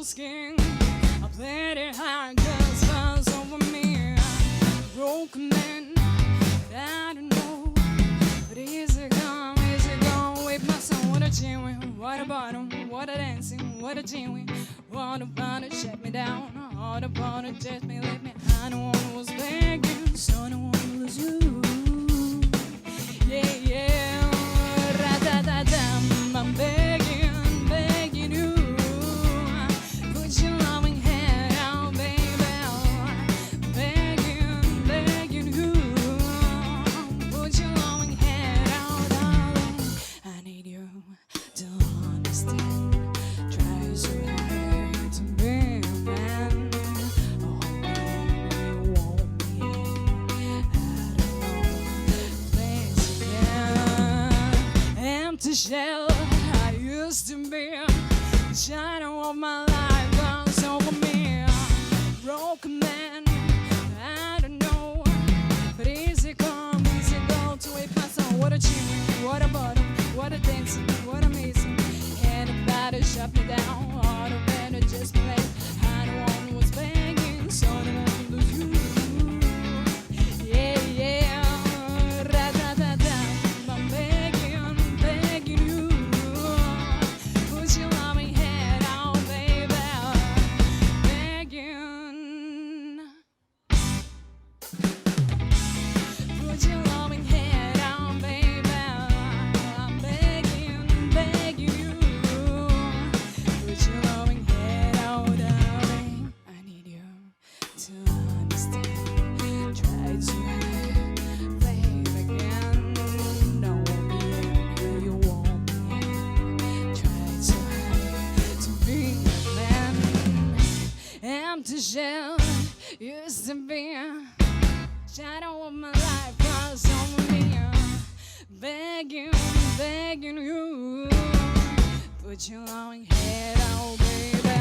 asking. I played it hard 'cause falls over me. Broken man, I don't know. But easy come, with my son. What a chewing, what a bottom, what a dancing, what a chewing. What about it, shut me down. What about it, just me, let me. I don't want was begging, so I don't want to lose you. Yeah, yeah, ra-da-da-dum, I'm begging you. Put your loving hand out, baby. Begging you. Put your loving hand out, darling. I need you to understand. Try so hard to be a man. Oh, baby, you want me. I don't know. Place again. Empty shell I used to be. Shadow of my life comes over me. Broken man, I don't know. But easy come, easy go to a pass on. What a chewing, what a bottom, what a dancing, what amazing. Anybody shut me down, all the better just play. I don't want what's begging, so I don't want to lose you. Yeah, yeah, ra-da-da-da, I'm begging you. Put your loving hand out, baby. Begging. Put your loving hand out, baby. I'm begging you. Put your loving hand out, darling. I need you to understand. Try to play again. Don't be who you want me. Try so hard to be a man. Empty shell used to be. Shadow of my life comes over me. Begging you. Put your loving head out, baby.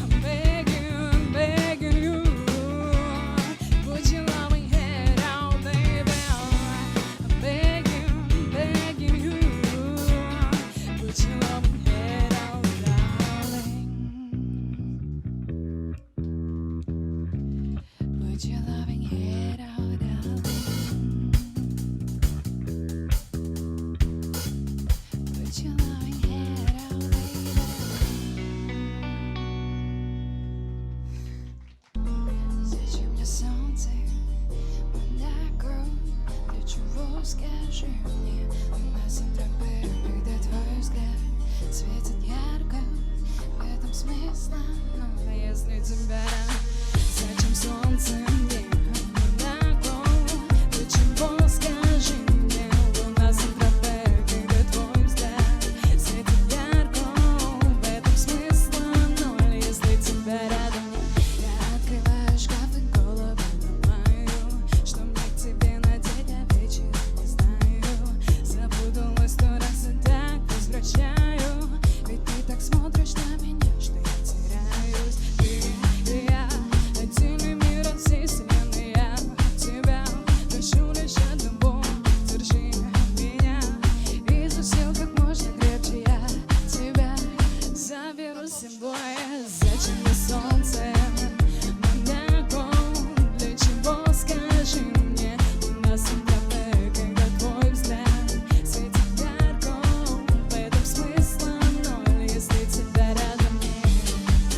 I'm begging you. Put your loving head out, baby. I'm begging you. Put your loving head out, darling. Put your loving head out, darling. Put your loving head out, baby. Зачем мне солнце, монокром? Для чего, скажи мне? У нас Сан-Тропе, когда твой взгляд светит ярко. В этом смысла, но если тебя зачем солнце мне монокром? Для чего, скажи мне? У нас Сан-Тропе, когда твой взгляд светит ярко. В этом смысла ноль, если тебя рядом. Я открываю шкаф и голову ломаю. Что мне к тебе надеть, я вечером не знаю. Запуталась 100 раз и так возвращаю. Ведь ты так смотришь на меня, что я теряюсь. Ты и я, отдельный мир от всей вселенной. Я тебя прошу лишь одного. Держи меня изо всех как можно крепче. Я тебя заберу с собой. Зачем мне солнце? Монокром. Для чего, скажи мне? У нас Сан-Тропе, когда твой взгляд светит ярко. В этом смысла ноль, если тебя рядом нет.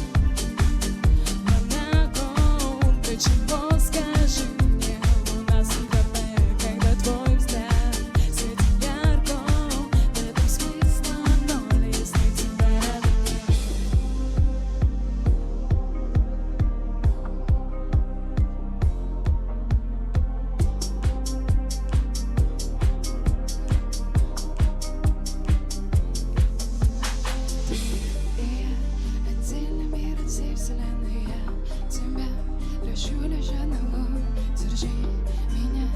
Монокром. Для чего, скажи мне? У нас Сан-Тропе, когда твой взгляд светит ярко. В этом смысла ноль, если тебя рядом нет. Ты и я, отдельный мир от всей вселенной. Я тебя прошу лишь одного. Держи меня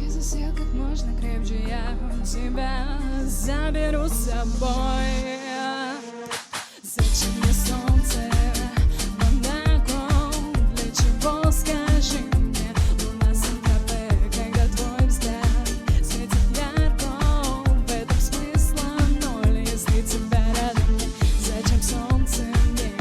изо всех как можно крепче. Я тебя заберу с собой. Зачем мне солнце? Монокром. Для чего, скажи мне? У нас Сан-Тропе, когда твой взгляд светит ярко. В этом смысла ноль, если тебя рядом нет. Зачем солнце мне?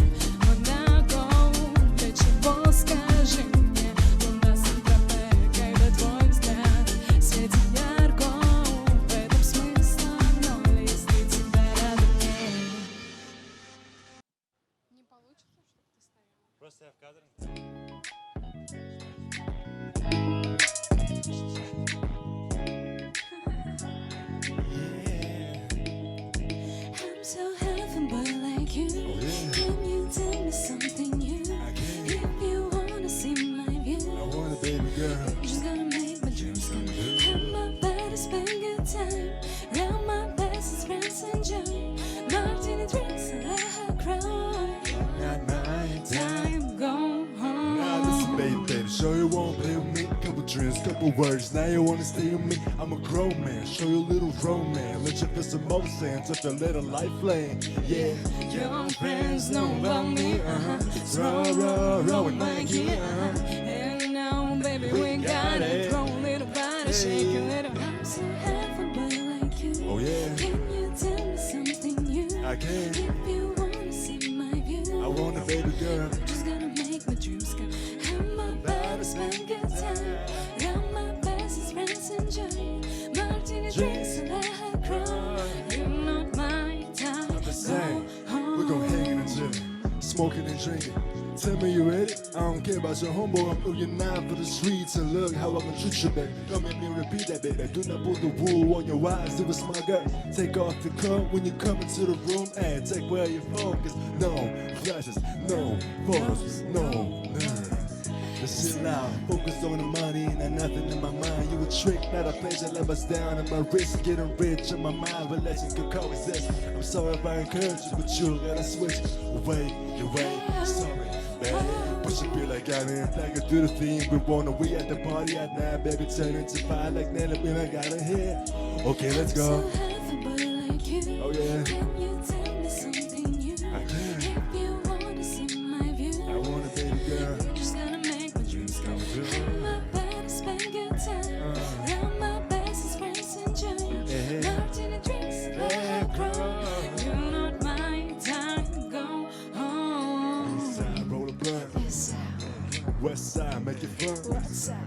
você vai ficar tranquilo. I'm so having boy like you. Can you tell me something new? If you wanna see my view, I want a baby girl. just gonna make my dreams come true. I'm about to spend good time. Round my best friends enjoy. Martini drinks and let her cry. Not mine. Time go home. Now listen, baby, sure you won't play with me. Couple drinks, couple words. Now you wanna stay with me. I'm a grown man. Show you a little romance. Let you feel some more sense of the little life flame. Yeah. Your friends know about me. Roll with Nike. And now, baby, we got it. Throw a little body, shake a little. I'm so half a boy like you. Oh yeah, Can you tell me something new? I can. If you wanna see my view, I want a baby girl. just gonna make my dreams come. I'm about to spend good time. Round my best friends enjoy. Martini drinks and let her cry. You're not my type. Same. We're gon' hang in the gym, smoking and drinking. Tell me you ready? I don't care about your homeboy. I'm looking now for the streets and look how I can treat you, baby. Don't make me repeat that, baby. Do not put the wool on your eyes. It was my girl. Take off your coat when you come into the room and take away your focus. No flashes, no photos, no none. Listen now, focus on the money and nothing in my mind. You a trick, not a pleasure, let us down on my wrist. Getting rich on my mind, but let's can coexist. I'm sorry if I encourage you, but you gotta switch away your way. Sorry, baby. Push it be like I mean, like I do the thing. We at the party at night, baby. Turn into fire like Nelly, we got it here. Okay, let's go. So half a boy like you. Oh yeah, Can you tell me something new? I can. If you wanna see my view, I want a baby girl. just gonna make my dreams come true. I'm about to spend good time. Round my best friends enjoy. Yeah. Martini drinks, let her cry. You're not my time. Go home. Side, roll a blunt. Yes, West side, make it fun. what's up?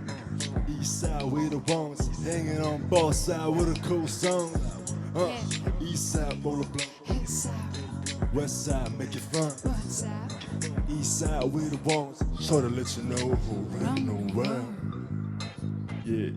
East side, we the ones hanging on both sides with a cool song. East side, roll a blunt. Yes, West side, make it fun. what's up? East side, we the ones. Sure to let you know who run the world. Yeah.